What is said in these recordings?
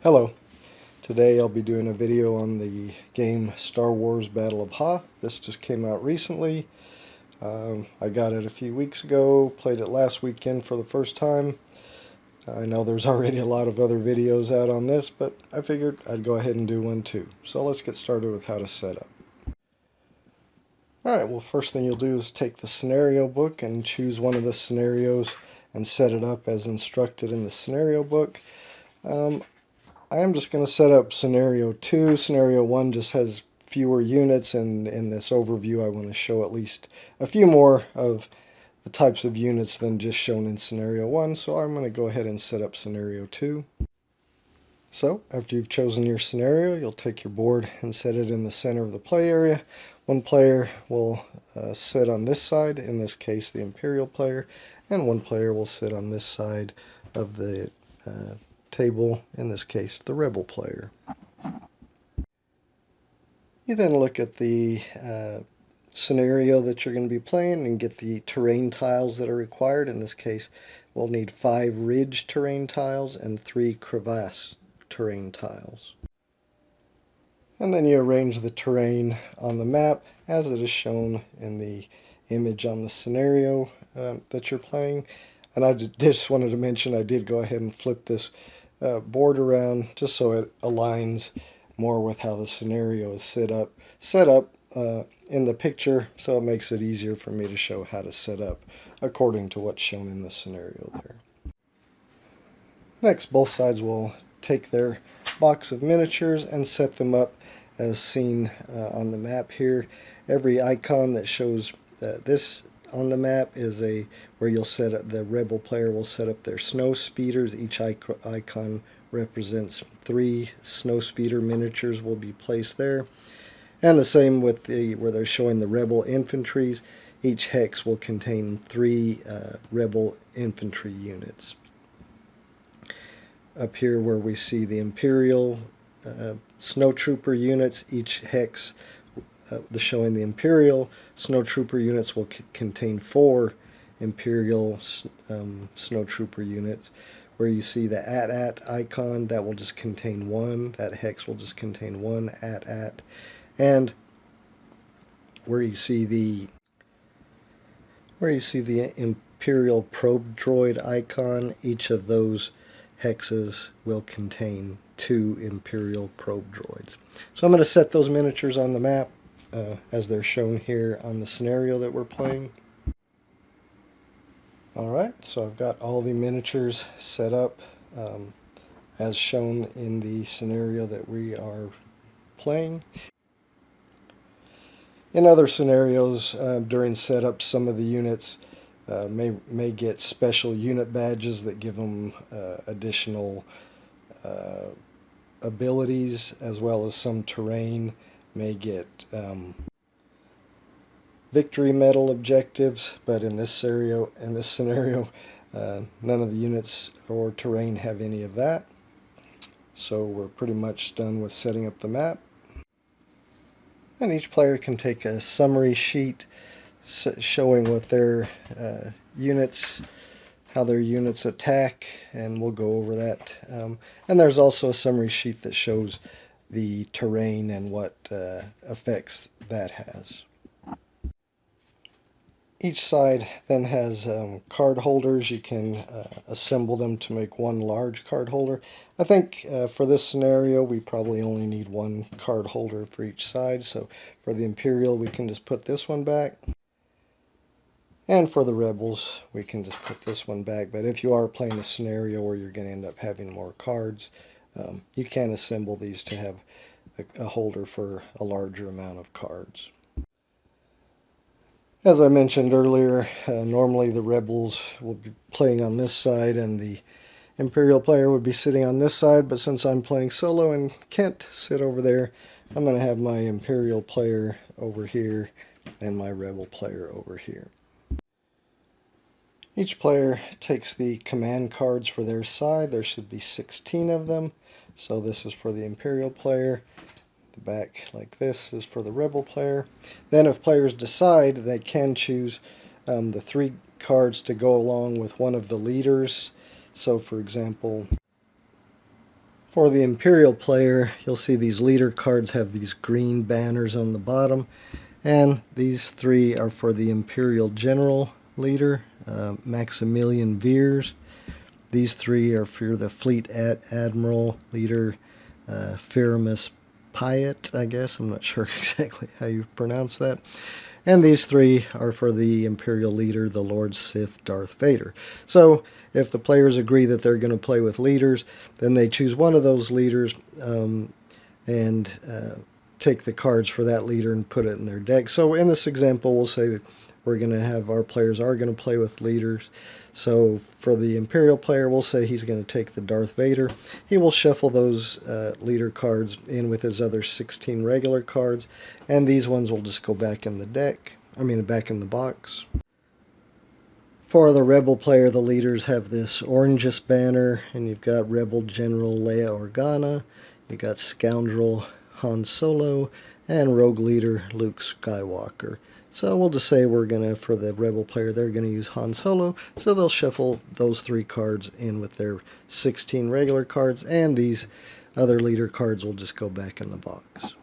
Hello. Today I'll be doing a video on the game Star Wars Battle of Hoth. This just came out recently. I got it a few weeks ago, played it last weekend for the first time. I know there's already a lot of other videos out on this, but I figured I'd go ahead and do one too. So let's get started with how to set up. Alright, well, first thing you'll do is take the scenario book and choose one of the scenarios and set it up as instructed in the scenario book. I am just going to set up scenario 2. Scenario 1 just has fewer units, and in this overview I want to show at least a few more of the types of units than just shown in scenario 1, so I'm going to go ahead and set up scenario 2. So after you've chosen your scenario, you'll take your board and set it in the center of the play area. One player will sit on this side, in this case the Imperial player, and one player will sit on this side of the table, in this case the Rebel player. You then look at the scenario that you're going to be playing and get the terrain tiles that are required. In this case we'll need 5 ridge terrain tiles and 3 crevasse terrain tiles. And then you arrange the terrain on the map as it is shown in the image on the scenario that you're playing. And I just wanted to mention I did go ahead and flip this board around just so it aligns more with how the scenario is set up in the picture, so it makes it easier for me to show how to set up according to what's shown in the scenario there. Next, both sides will take their box of miniatures and set them up as seen on the map here. Every icon that shows this on the map is where you'll set up, the Rebel player will set up their snow speeders. Each icon represents 3 snow speeder miniatures will be placed there. And the same with where they're showing the Rebel infantries. Each hex will contain 3 Rebel infantry units. Up here where we see the Imperial snowtrooper units, each hex showing the Imperial snowtrooper units will contain 4 Imperial snowtrooper units. Where you see the AT-AT icon, that will just contain 1. That hex will just contain 1 AT-AT. And where you see the Imperial probe droid icon, each of those hexes will contain 2 Imperial probe droids. So I'm going to set those miniatures on the map as they're shown here on the scenario that we're playing. Alright, so I've got all the miniatures set up as shown in the scenario that we are playing. In other scenarios, during setup, some of the units may get special unit badges that give them additional abilities, as well as some terrain may get victory medal objectives, but in this scenario, none of the units or terrain have any of that. So we're pretty much done with setting up the map. And each player can take a summary sheet showing what their units, how their units attack, and we'll go over that. And there's also a summary sheet that shows the terrain and what effects that has. Each side then has card holders. You can assemble them to make one large card holder. I think for this scenario we probably only need 1 card holder for each side. So for the Imperial we can just put this one back. And for the Rebels we can just put this one back. But if you are playing a scenario where you're going to end up having more cards, you can assemble these to have a holder for a larger amount of cards. As I mentioned earlier, normally the Rebels will be playing on this side and the Imperial player would be sitting on this side, but since I'm playing solo and can't sit over there, I'm going to have my Imperial player over here and my Rebel player over here. Each player takes the command cards for their side. There should be 16 of them. So this is for the Imperial player. The back like this is for the Rebel player. Then if players decide, they can choose the 3 cards to go along with one of the leaders. So for example, For the Imperial player, you'll see these leader cards have these green banners on the bottom, and these three are for the Imperial General leader, Maximilian Veers. These three are for the Fleet Admiral leader, Firamus Pyatt, I guess. I'm not sure exactly how you pronounce that. And these three are for the Imperial leader, the Lord Sith Darth Vader. So if the players agree that they're going to play with leaders, then they choose one of those leaders and take the cards for that leader and put it in their deck. So in this example, we'll say that we're going to have our players are going to play with leaders. So for the Imperial player, we'll say he's going to take the Darth Vader. He will shuffle those leader cards in with his other 16 regular cards, and these ones will just go back in the deck. Back in the box. For the Rebel player, the leaders have this orangeous banner, and you've got Rebel General Leia Organa, you've got Scoundrel Han Solo, and Rogue Leader Luke Skywalker. So we'll just say for the Rebel player, they're going to use Han Solo, so they'll shuffle those three cards in with their 16 regular cards, and these other leader cards will just go back in the box.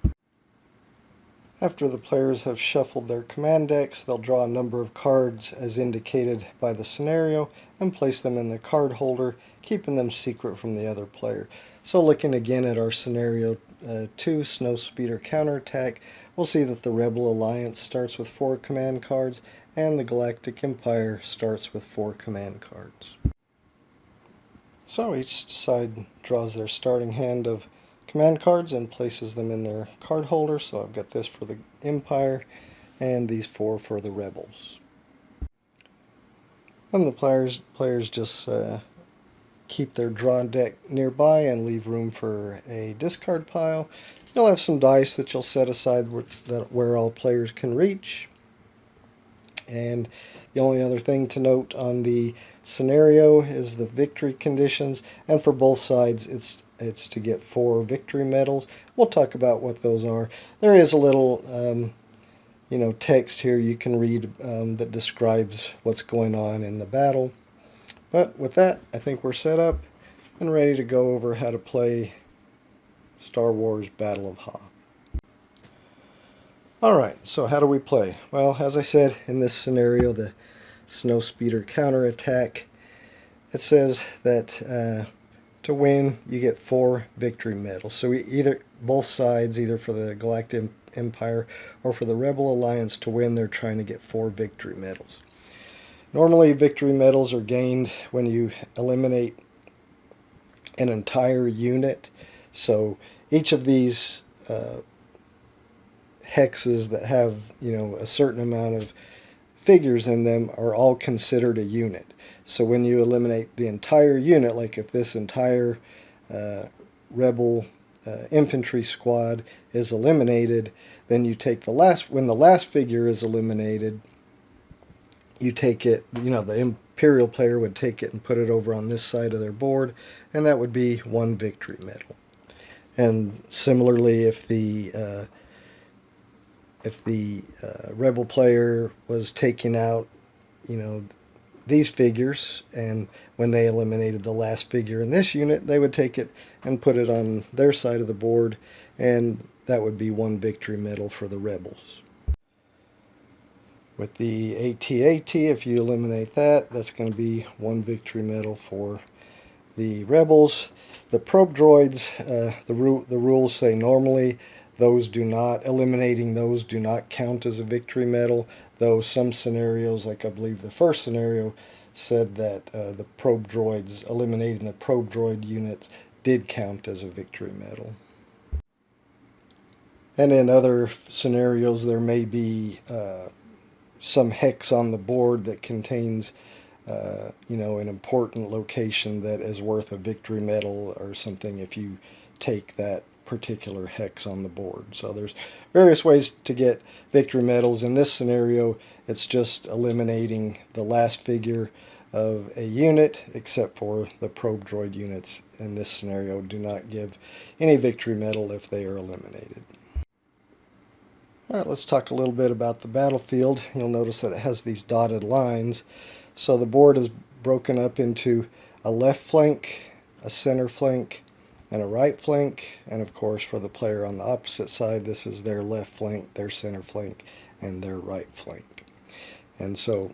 After the players have shuffled their command decks, they'll draw a number of cards as indicated by the scenario and place them in the card holder, keeping them secret from the other player. So looking again at our scenario 2, Snowspeeder Counterattack, we'll see that the Rebel Alliance starts with 4 command cards and the Galactic Empire starts with 4 command cards. So each side draws their starting hand of command cards and places them in their card holder. So I've got this for the Empire and these 4 for the Rebels. And the players just keep their draw deck nearby and leave room for a discard pile. You'll have some dice that you'll set aside where all players can reach. And the only other thing to note on the scenario is the victory conditions, and for both sides it's to get 4 victory medals. We'll talk about what those are. There is a little text here you can read that describes what's going on in the battle. But with that, I think we're set up and ready to go over how to play Star Wars Battle of Hoth. Alright, so how do we play? Well, as I said, in this scenario, the Snowspeeder Counterattack, it says that to win, you get 4 victory medals. So both sides, either for the Galactic Empire or for the Rebel Alliance, to win, they're trying to get 4 victory medals. Normally, victory medals are gained when you eliminate an entire unit. So each of these hexes that have a certain amount of figures in them are all considered a unit. So when you eliminate the entire unit, like if this entire Rebel infantry squad is eliminated, then you take when the last figure is eliminated, you take it, the Imperial player would take it and put it over on this side of their board, and that would be 1 victory medal. And similarly, if the Rebel player was taking out, these figures, and when they eliminated the last figure in this unit, they would take it and put it on their side of the board, and that would be 1 victory medal for the Rebels. With the AT-AT, if you eliminate that, that's going to be 1 victory medal for the Rebels. The probe droids, the rules say normally eliminating those do not count as a victory medal, though some scenarios, like I believe the first scenario, said that eliminating the probe droid units did count as a victory medal. And in other scenarios, there may be some hex on the board that contains an important location that is worth a victory medal or something if you take that particular hex on the board. So there's various ways to get victory medals. In this scenario, it's just eliminating the last figure of a unit, except for the probe droid units in this scenario do not give any victory medal if they are eliminated. Alright, let's talk a little bit about the battlefield. You'll notice that it has these dotted lines. So the board is broken up into a left flank, a center flank, and a right flank, and of course for the player on the opposite side, this is their left flank, their center flank, and their right flank. And so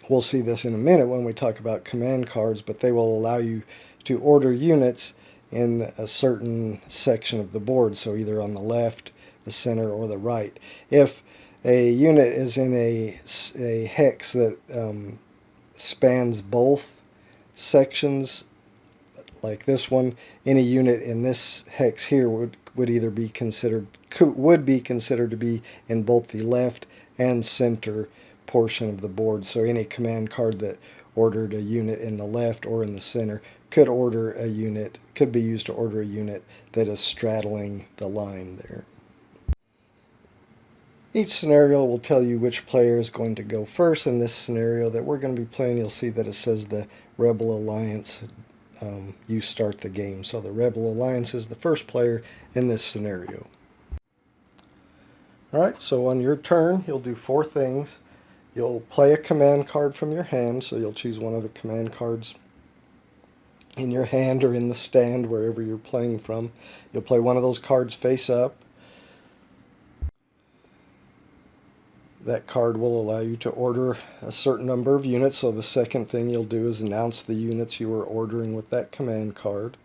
we'll see this in a minute when we talk about command cards, but they will allow you to order units in a certain section of the board, so either on the left, the center, or the right. If a unit is in a hex that spans both sections, like this one, any unit in this hex here would either be considered to be in both the left and center portion of the board. So any command card that ordered a unit in the left or in the center could be used to order a unit that is straddling the line there. Each scenario will tell you which player is going to go first. In this scenario that we're going to be playing, you'll see that it says the Rebel Alliance, you start the game. So the Rebel Alliance is the first player in this scenario. Alright, so on your turn, you'll do 4 things. You'll play a command card from your hand, so you'll choose one of the command cards in your hand or in the stand, wherever you're playing from. You'll play one of those cards face up. That card will allow you to order a certain number of units, so the second thing you'll do is announce the units you are ordering with that command card.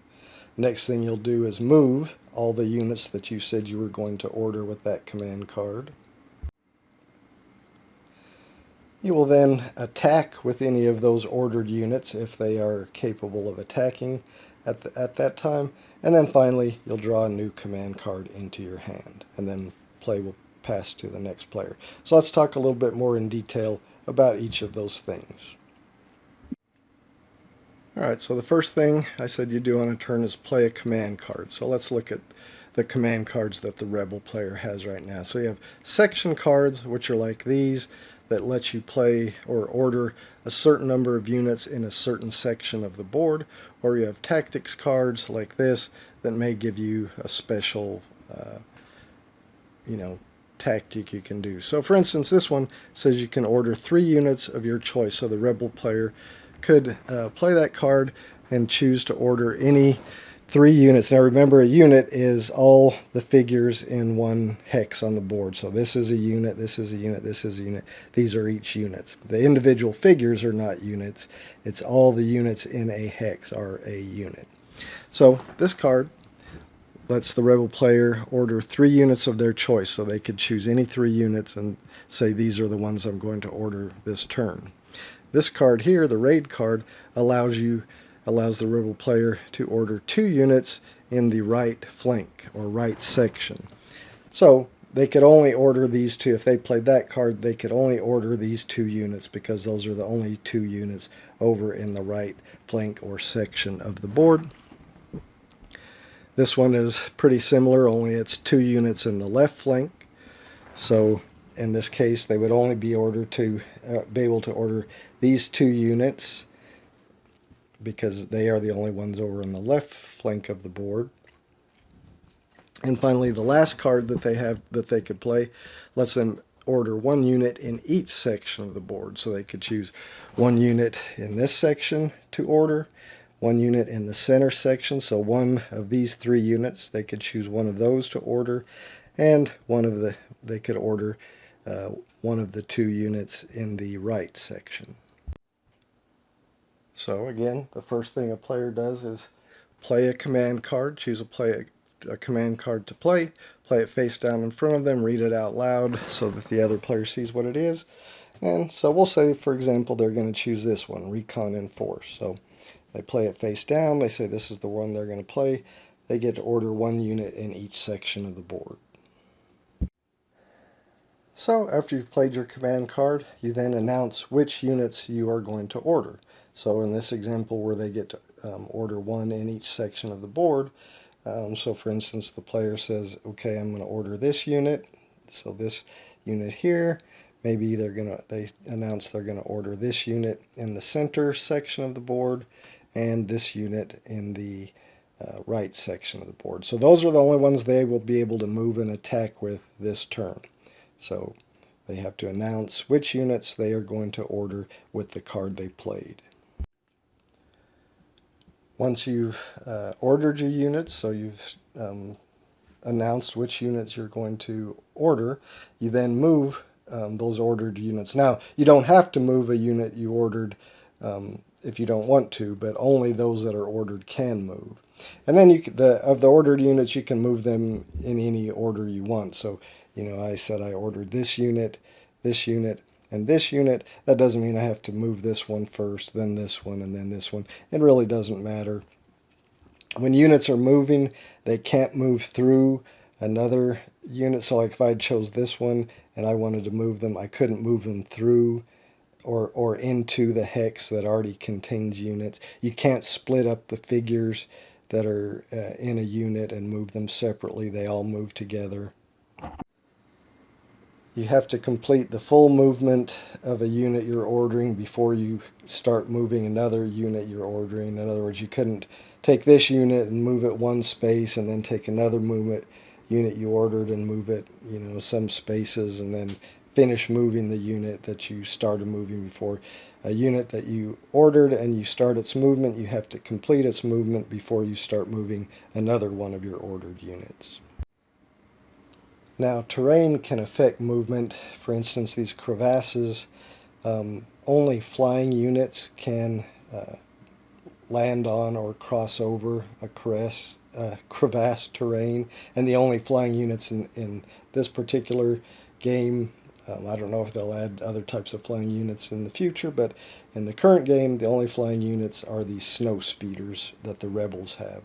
Next thing you'll do is move all the units that you said you were going to order with that command card. You will then attack with any of those ordered units if they are capable of attacking at that time. And then finally, you'll draw a new command card into your hand, and then play will pass to the next player. So let's talk a little bit more in detail about each of those things. Alright, so the first thing I said you do on a turn is play a command card. So let's look at the command cards that the Rebel player has right now. So you have section cards, which are like these, that let you play or order a certain number of units in a certain section of the board, or you have tactics cards like this that may give you a special tactic you can do. So for instance, this one says you can order 3 units of your choice. So the Rebel player could play that card and choose to order any 3 units. Now remember, a unit is all the figures in one hex on the board. So this is a unit, this is a unit, this is a unit. These are each units. The individual figures are not units. It's all the units in a hex are a unit. So this card lets the Rebel player order 3 units of their choice. So they could choose any 3 units and say these are the ones I'm going to order this turn. This card here, the raid card, allows the Rebel player to order 2 units in the right flank or right section. So they could only order these 2. If they played that card, they could only order these 2 units because those are the only 2 units over in the right flank or section of the board. This one is pretty similar, only it's 2 units in the left flank. So in this case, they would only be able to order these 2 units because they are the only ones over on the left flank of the board. And finally, the last card that they could play lets them order 1 unit in each section of the board. So they could choose 1 unit in this section to order, 1 unit in the center section. So one of these 3 units, they could choose one of those to order, and they could order one of the 2 units in the right section. So again, the first thing a player does is play a command card, choose a command card to play it face down in front of them, read it out loud so that the other player sees what it is. And so we'll say, for example, they're going to choose this one, Recon Enforce. So they play it face down, they say this is the one they're going to play. They get to order 1 unit in each section of the board. So after you've played your command card, you then announce which units you are going to order. So in this example where they get to order 1 in each section of the board, so for instance the player says, okay, I'm going to order this unit, so this unit here, maybe they announce they're going to order this unit in the center section of the board and this unit in the right section of the board. So those are the only ones they will be able to move and attack with this turn. So they have to announce which units they are going to order with the card they played. Once you've ordered your units, so you've announced which units you're going to order, you then move those ordered units. Now, you don't have to move a unit you ordered if you don't want to, but only those that are ordered can move. And then of the ordered units, you can move them in any order you want. So, I said I ordered this unit, and this unit. That doesn't mean I have to move this one first, then this one, and then this one. It really doesn't matter. When units are moving, they can't move through another unit. So like if I chose this one and I wanted to move them, I couldn't move them through or into the hex that already contains units. You can't split up the figures that are in a unit and move them separately. They all move together. You have to complete the full movement of a unit you're ordering before you start moving another unit you're ordering. In other words, you couldn't take this unit and move it one space and then take another unit you ordered and move it, some spaces, and then finish moving the unit that you started moving before. A unit that you ordered and you start its movement, you have to complete its movement before you start moving another one of your ordered units. Now, terrain can affect movement. For instance, these crevasses, only flying units can land on or cross over a crevasse terrain, and the only flying units in this particular game, I don't know if they'll add other types of flying units in the future, but in the current game, the only flying units are these snow speeders that the rebels have.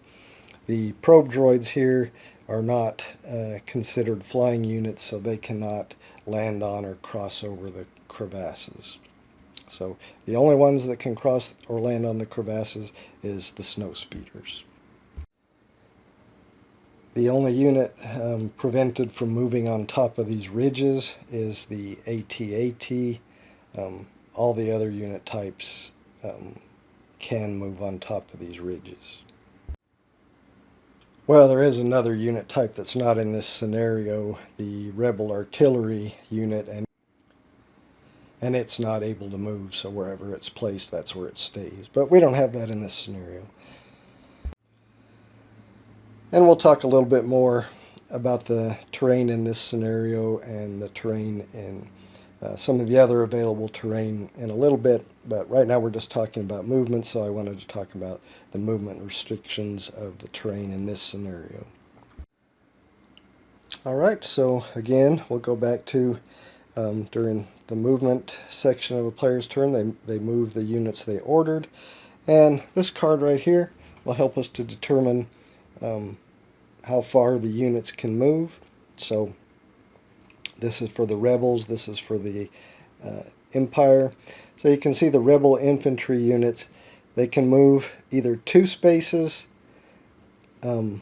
The probe droids here are not considered flying units, so they cannot land on or cross over the crevasses. So the only ones that can cross or land on the crevasses is the snow speeders. The only unit prevented from moving on top of these ridges is the AT-AT. All the other unit types can move on top of these ridges. Well, there is another unit type that's not in this scenario, the Rebel Artillery unit, and it's not able to move, so wherever it's placed, that's where it stays. But we don't have that in this scenario. And we'll talk a little bit more about the terrain in this scenario and the terrain in some of the other available terrain in a little bit, but right now we're just talking about movement, so I wanted to talk about the movement restrictions of the terrain in this scenario. Alright, so again, we'll go back to during the movement section of a player's turn, they move the units they ordered, and this card right here will help us to determine how far the units can move. So this is for the rebels, this is for the Empire. So you can see the rebel infantry units, they can move either 2 spaces, they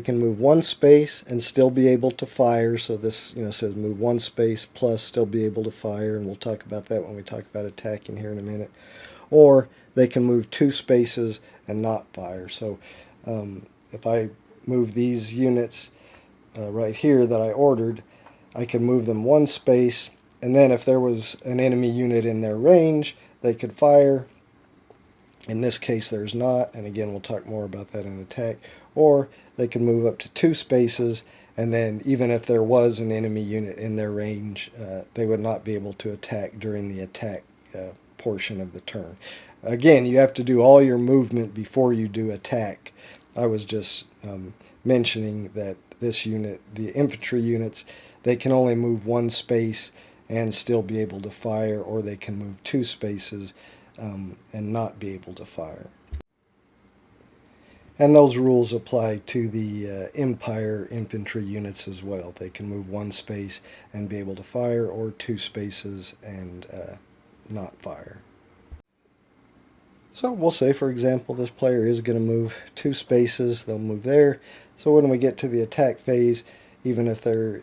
can move 1 space and still be able to fire. So this says move 1 space plus still be able to fire, and we'll talk about that when we talk about attacking here in a minute. Or they can move 2 spaces and not fire. So if I move these units right here that I ordered, I can move them 1 space, and then if there was an enemy unit in their range, they could fire. In this case, there's not, and again, we'll talk more about that in attack. Or they can move up to 2 spaces, and then even if there was an enemy unit in their range, they would not be able to attack during the attack portion of the turn. Again, you have to do all your movement before you do attack. I was just mentioning that this unit, the infantry units, they can only move 1 space and still be able to fire, or they can move 2 spaces and not be able to fire. And those rules apply to the Empire infantry units as well. They can move 1 space and be able to fire, or 2 spaces and not fire. So we'll say, for example, this player is going to move 2 spaces. They'll move there. So when we get to the attack phase, even if there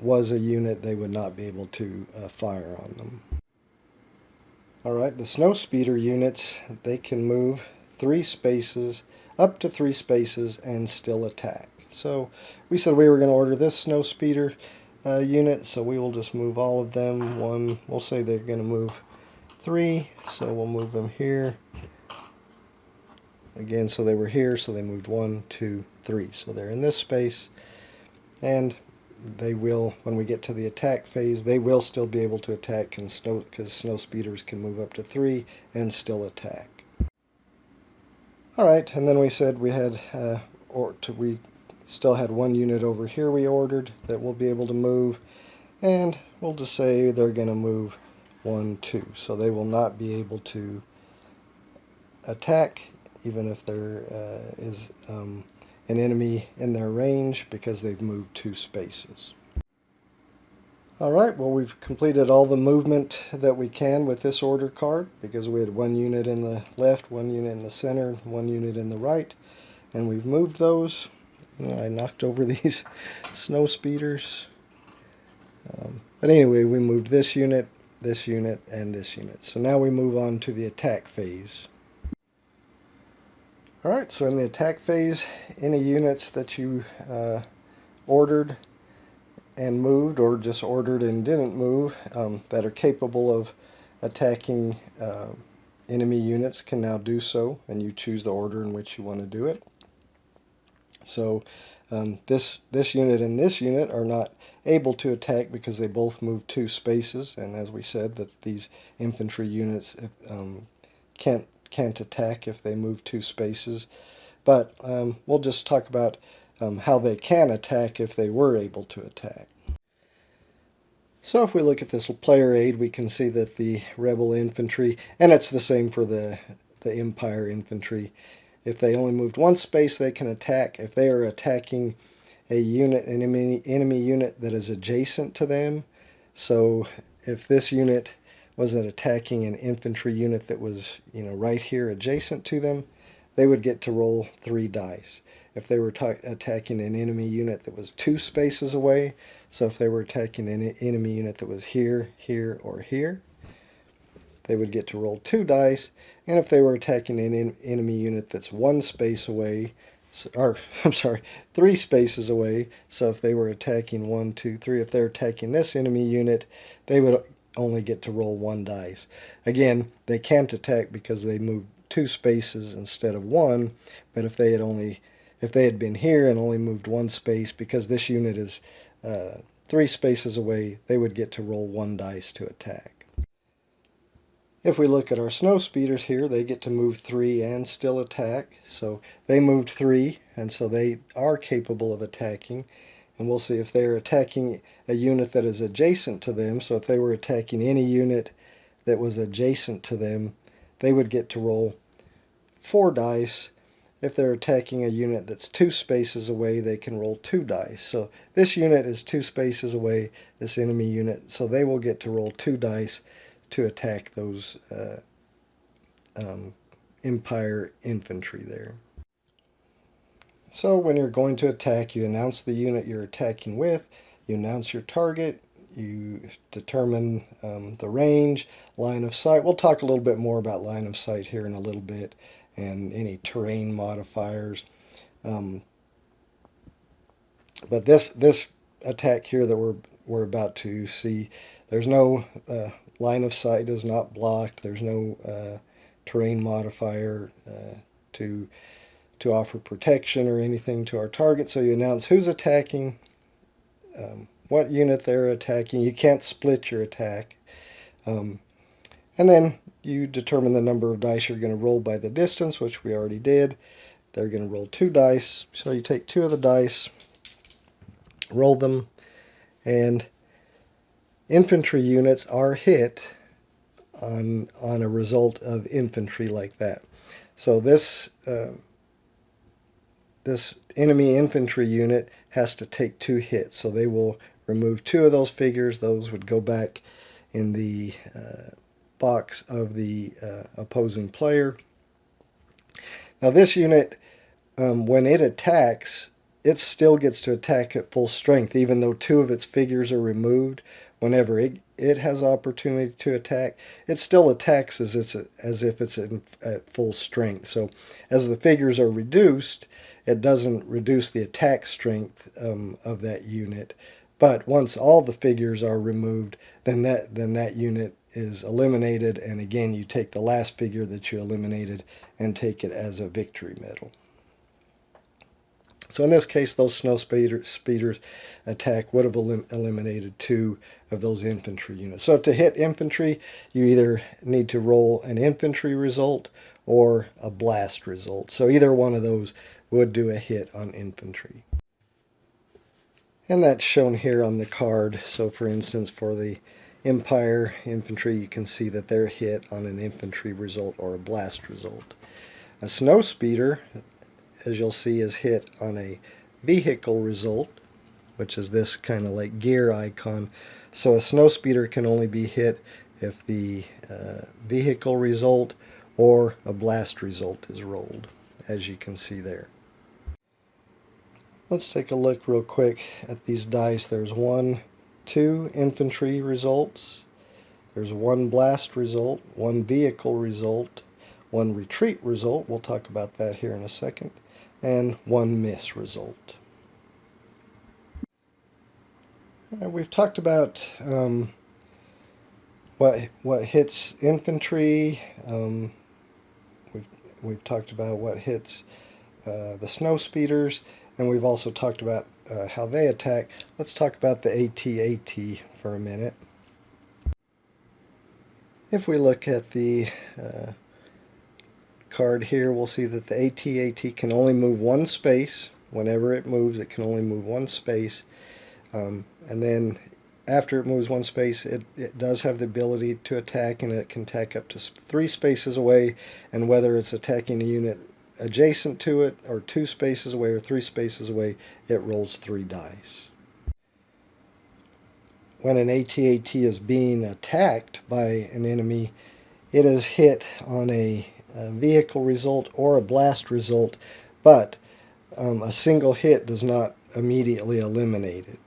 was a unit, they would not be able to fire on them. Alright, the snow speeder units, they can move 3 spaces, up to 3 spaces, and still attack. So we said we were going to order this snow speeder unit, so we will just move all of them. We'll say they're going to move 3, so we'll move them here, again, so they were here, so they moved 1, 2, 3. So they're in this space, and they will, when we get to the attack phase, they will still be able to attack because snow speeders can move up to 3 and still attack. Alright, and then we said we had, we still had 1 unit over here we ordered that will be able to move, and we'll just say they're going to move 1, 2. So they will not be able to attack even if there is an enemy in their range because they've moved 2 spaces. Alright, well, we've completed all the movement that we can with this order card because we had 1 unit in the left, 1 unit in the center, 1 unit in the right, and we've moved those. I knocked over these snow speeders. But anyway, we moved this unit, and this unit. So now we move on to the attack phase. Alright, so in the attack phase, any units that you ordered and moved, or just ordered and didn't move, that are capable of attacking enemy units can now do so, and you choose the order in which you want to do it. So this unit and this unit are not able to attack because they both move 2 spaces, and as we said, that these infantry units can't attack if they move 2 spaces. But we'll just talk about how they can attack if they were able to attack. So if we look at this player aid, we can see that the rebel infantry, and it's the same for the Empire infantry, if they only moved 1 space, they can attack. If they are attacking a unit, an enemy unit that is adjacent to them, so if this unit was attacking an infantry unit that was, right here adjacent to them, they would get to roll 3 dice. If they were attacking an enemy unit that was 2 spaces away, so if they were attacking an enemy unit that was here, here, or here, they would get to roll 2 dice. And if they were attacking an enemy unit that's 1 space away, or I'm sorry, 3 spaces away, so if they were attacking 1, 2, 3, if they're attacking this enemy unit, they would only get to roll 1 dice. Again, they can't attack because they moved 2 spaces instead of 1, but if they had been here and only moved 1 space, because this unit is 3 spaces away, they would get to roll 1 dice to attack. If we look at our snow speeders here, they get to move 3 and still attack. So they moved 3, and so they are capable of attacking. And we'll see if they're attacking a unit that is adjacent to them. So if they were attacking any unit that was adjacent to them, they would get to roll 4 dice. If they're attacking a unit that's 2 spaces away, they can roll 2 dice. So this unit is 2 spaces away, this enemy unit, so they will get to roll 2 dice to attack those Empire infantry there. So when you're going to attack, you announce the unit you're attacking with, you announce your target, you determine the range, line of sight. We'll talk a little bit more about line of sight here in a little bit, and any terrain modifiers. But this attack here that we're about to see, there's no line of sight is not blocked. There's no terrain modifier to offer protection or anything to our target. So you announce who's attacking, what unit they're attacking. You can't split your attack. And then you determine the number of dice you're going to roll by the distance, which we already did. They're going to roll 2 dice. So you take 2 of the dice, roll them, and infantry units are hit on a result of infantry like that. So this enemy infantry unit has to take 2 hits. So they will remove 2 of those figures. Those would go back in the box of the opposing player. Now this unit, when it attacks, it still gets to attack at full strength, even though 2 of its figures are removed. Whenever it has opportunity to attack, it still attacks as if it's at full strength. So as the figures are reduced, it doesn't reduce the attack strength of that unit. But once all the figures are removed, then that unit is eliminated, and again you take the last figure that you eliminated and take it as a victory medal. So in this case, those snow speeders attack would have eliminated 2 of those infantry units. So to hit infantry, you either need to roll an infantry result or a blast result. So either one of those would do a hit on infantry. And that's shown here on the card. So for instance, for the Empire infantry, you can see that they're hit on an infantry result or a blast result. A snow speeder, as you'll see, is hit on a vehicle result, which is this kind of like gear icon. So a snow speeder can only be hit if the vehicle result or a blast result is rolled, as you can see there. Let's take a look real quick at these dice. There's 1, 2 infantry results. There's 1 blast result, 1 vehicle result, 1 retreat result. We'll talk about that here in a second. And 1 miss result. We've talked about what hits infantry. We've talked about what hits the snow speeders, and we've also talked about how they attack. Let's talk about the AT-AT for a minute. If we look at the card here, we'll see that the AT-AT can only move 1 space. Whenever it moves, it can only move 1 space. And then after it moves 1 space, it does have the ability to attack, and it can attack up to 3 spaces away. And whether it's attacking a unit adjacent to it, or 2 spaces away, or 3 spaces away, it rolls 3 dice. When an AT-AT is being attacked by an enemy, it is hit on a vehicle result or a blast result, but a single hit does not immediately eliminate it.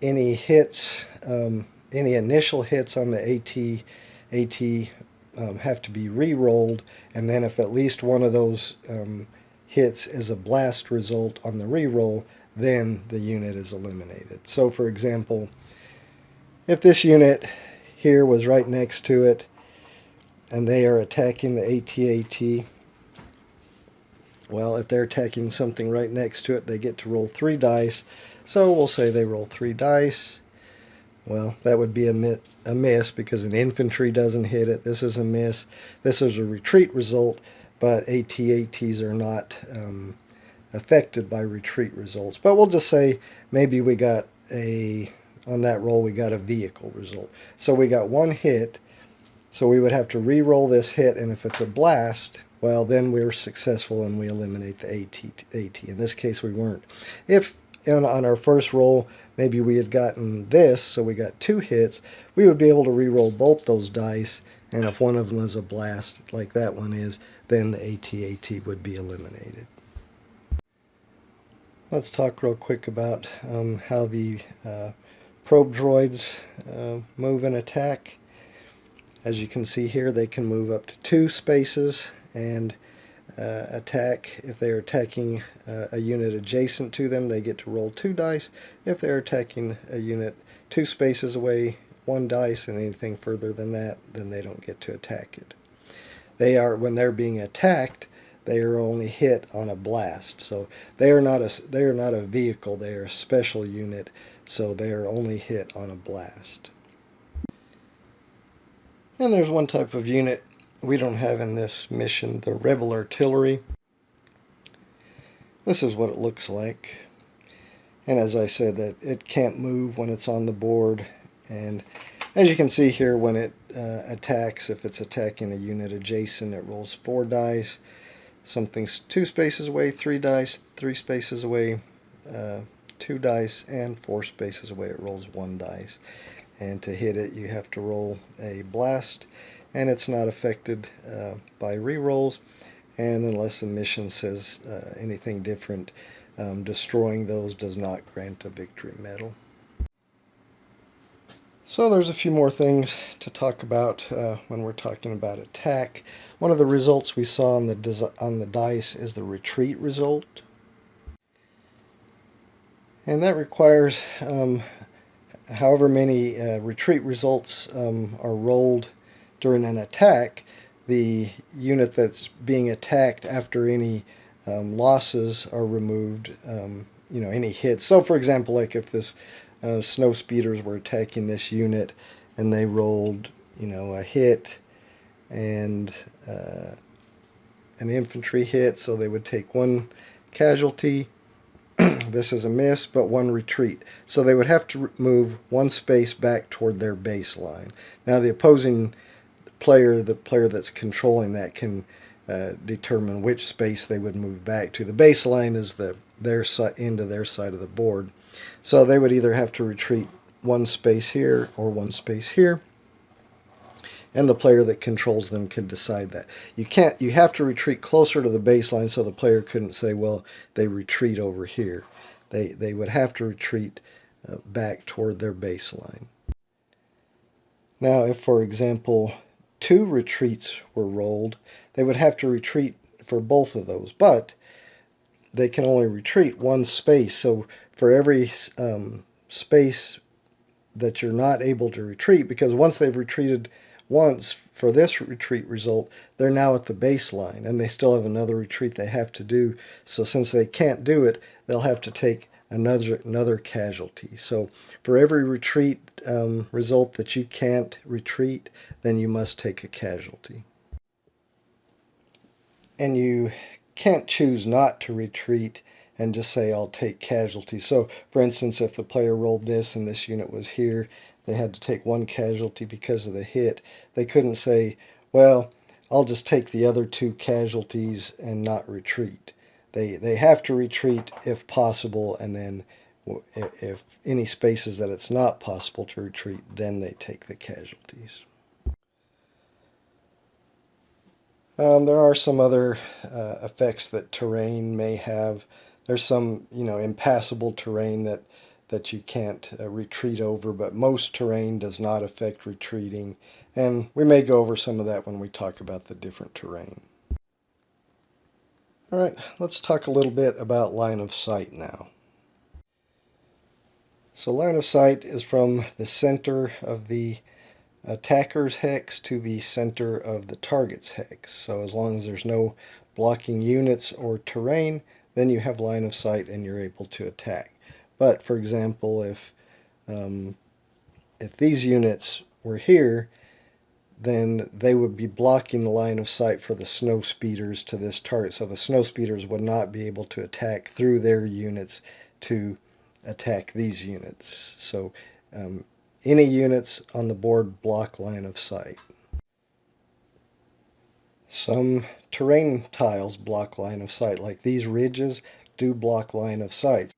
Any hits, any initial hits on the AT-AT have to be re-rolled, and then if at least one of those hits is a blast result on the re-roll, then the unit is eliminated. So for example, if this unit here was right next to it and they are attacking the AT-AT, well, if they're attacking something right next to it, they get to roll 3 dice. So we'll say they roll 3 dice. Well, that would be a miss because an infantry doesn't hit it. This is a miss. This is a retreat result, but AT-ATs are not affected by retreat results. But we'll just say maybe we got on that roll we got a vehicle result. So we got 1 hit, so we would have to re-roll this hit, and if it's a blast, well, then we're successful and we eliminate the AT. In this case, we weren't. If on our first roll, maybe we had gotten this, so we got 2 hits, we would be able to re-roll both those dice, and if one of them is a blast, like that one is, then the AT-AT would be eliminated. Let's talk real quick about how the probe droids move and attack. As you can see here, they can move up to 2 spaces and attack. If they're attacking a unit adjacent to them, they get to roll 2 dice. If they're attacking a unit 2 spaces away, 1 dice, and anything further than that, then they don't get to attack it. When they're being attacked, they are only hit on a blast. So they are not a vehicle, they are a special unit, so they are only hit on a blast. And there's one type of unit we don't have in this mission, the Rebel Artillery. This is what it looks like. And as I said, that it can't move when it's on the board. And as you can see here, when it attacks, if it's attacking a unit adjacent, it rolls 4 dice. Something's 2 spaces away, 3 dice, 3 spaces away, 2 dice, and 4 spaces away, it rolls 1 dice. And to hit it, you have to roll a blast, and it's not affected by re-rolls, and unless the mission says anything different, destroying those does not grant a victory medal. So there's a few more things to talk about when we're talking about attack. One of the results we saw on the dice is the retreat result. And that requires however many retreat results are rolled during an attack, the unit that's being attacked after any losses are removed, any hits. So, for example, like if this snow speeders were attacking this unit and they rolled, a hit and an infantry hit, so they would take one casualty. This is a miss, but one retreat. So they would have to move one space back toward their baseline. Now the opposing player, the player that's controlling that, can determine which space they would move back to. The baseline is their end of their side of the board. So they would either have to retreat one space here or one space here, and the player that controls them can decide that. You have to retreat closer to the baseline, so the player couldn't say, well, they retreat over here. They would have to retreat back toward their baseline. Now, if, for example, 2 retreats were rolled, they would have to retreat for both of those, but they can only retreat one space. So for every space that you're not able to retreat, because once they've retreated once for this retreat result, they're now at the baseline, and they still have another retreat they have to do. So since they can't do it, they'll have to take another casualty. So for every retreat result that you can't retreat, then you must take a casualty. And you can't choose not to retreat and just say, I'll take casualties. So, for instance, if the player rolled this and this unit was here, they had to take one casualty because of the hit. They couldn't say, well, I'll just take the other 2 casualties and not retreat. They have to retreat if possible, and then if any spaces that it's not possible to retreat, then they take the casualties. There are some other effects that terrain may have. There's some, impassable terrain that you can't retreat over, but most terrain does not affect retreating. And we may go over some of that when we talk about the different terrain. All right, let's talk a little bit about line of sight now. So line of sight is from the center of the attacker's hex to the center of the target's hex. So as long as there's no blocking units or terrain, then you have line of sight and you're able to attack. But for example, if these units were here, then they would be blocking the line of sight for the snow speeders to this target. So the snow speeders would not be able to attack through their units to attack these units. So any units on the board block line of sight. Some terrain tiles block line of sight, like these ridges do block line of sight.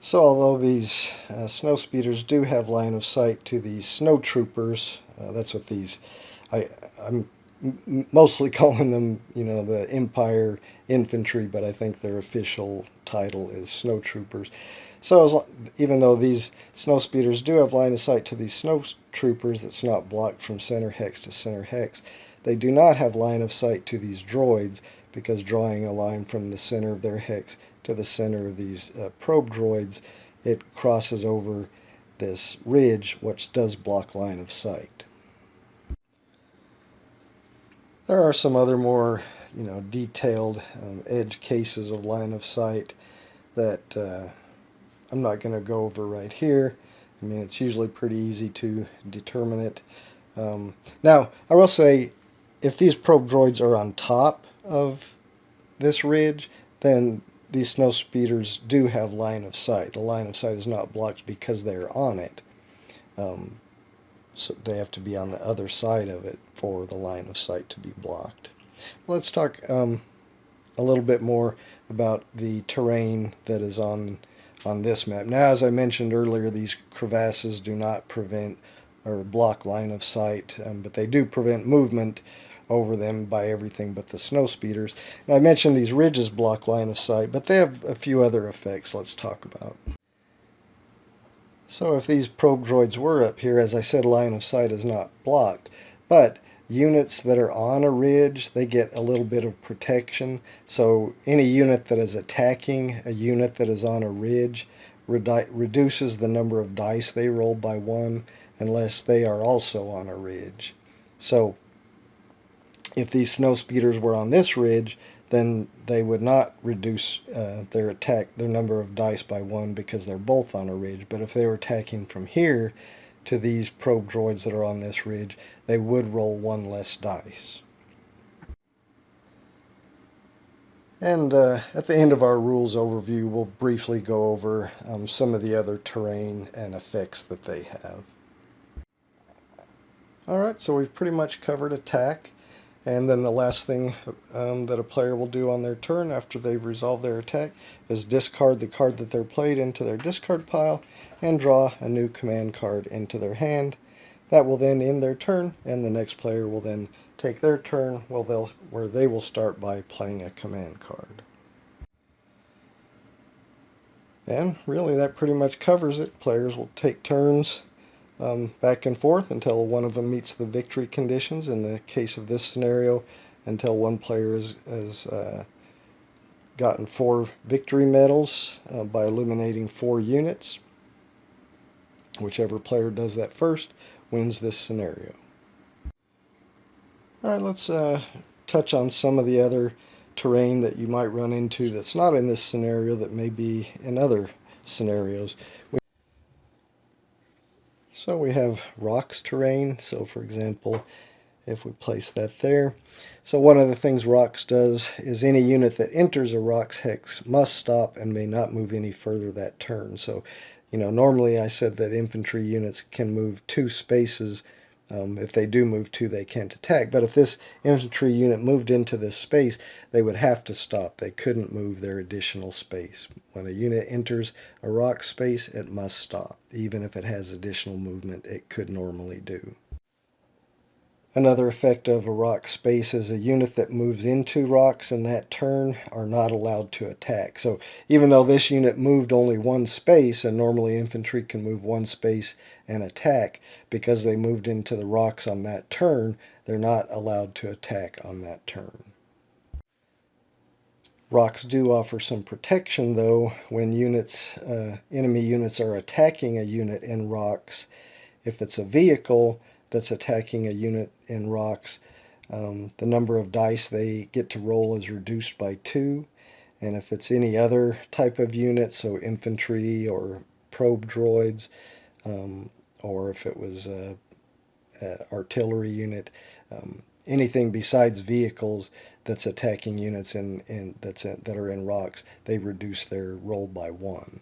So although these snow speeders do have line of sight to these snow troopers, that's what these, I'm mostly calling them, the Empire Infantry, but I think their official title is snow troopers. So even though these snow speeders do have line of sight to these snow troopers that's not blocked from center hex to center hex, they do not have line of sight to these droids, because drawing a line from the center of their hex to the center of these probe droids, it crosses over this ridge, which does block line of sight. There are some other more, detailed edge cases of line of sight that I'm not going to go over right here. I mean, it's usually pretty easy to determine it. Now, I will say, if these probe droids are on top of this ridge, then these snow speeders do have line of sight. The line of sight is not blocked because they're on it. So they have to be on the other side of it for the line of sight to be blocked. Let's talk a little bit more about the terrain that is on this map. Now, as I mentioned earlier, these crevasses do not prevent or block line of sight, but they do prevent movement over them by everything but the snow speeders. And I mentioned these ridges block line of sight, but they have a few other effects let's talk about. So if these probe droids were up here, as I said, line of sight is not blocked, but units that are on a ridge, they get a little bit of protection. So any unit that is attacking a unit that is on a ridge reduces the number of dice they roll by 1 unless they are also on a ridge. So if these snow speeders were on this ridge, then they would not reduce their number of dice by 1 because they're both on a ridge. But if they were attacking from here to these probe droids that are on this ridge, they would roll 1 less dice. And at the end of our rules overview, we'll briefly go over some of the other terrain and effects that they have. Alright, so we've pretty much covered attack. And then the last thing that a player will do on their turn after they've resolved their attack is discard the card that they're played into their discard pile and draw a new command card into their hand. That will then end their turn, and the next player will then take their turn where they will start by playing a command card. And really that pretty much covers it. Players will take turns back and forth until one of them meets the victory conditions. In the case of this scenario, until one player has gotten 4 victory medals by eliminating 4 units. Whichever player does that first wins this scenario. Alright, let's touch on some of the other terrain that you might run into that's not in this scenario that may be in other scenarios. So we have rocks terrain. So for example, if we place that there. So one of the things rocks does is any unit that enters a rocks hex must stop and may not move any further that turn. So, normally I said that infantry units can move 2 spaces. If they do move 2, they can't attack. But if this infantry unit moved into this space, they would have to stop. They couldn't move their additional space. When a unit enters a rock space, it must stop. Even if it has additional movement, it could normally do. Another effect of a rock space is a unit that moves into rocks in that turn are not allowed to attack. So even though this unit moved only 1 space, and normally infantry can move 1 space and attack, because they moved into the rocks on that turn, they're not allowed to attack on that turn. Rocks do offer some protection though when enemy units are attacking a unit in rocks. If it's a vehicle that's attacking a unit in rocks, the number of dice they get to roll is reduced by 2. And if it's any other type of unit, so infantry or probe droids, or if it was an artillery unit, anything besides vehicles that's attacking units that are in rocks, they reduce their roll by 1.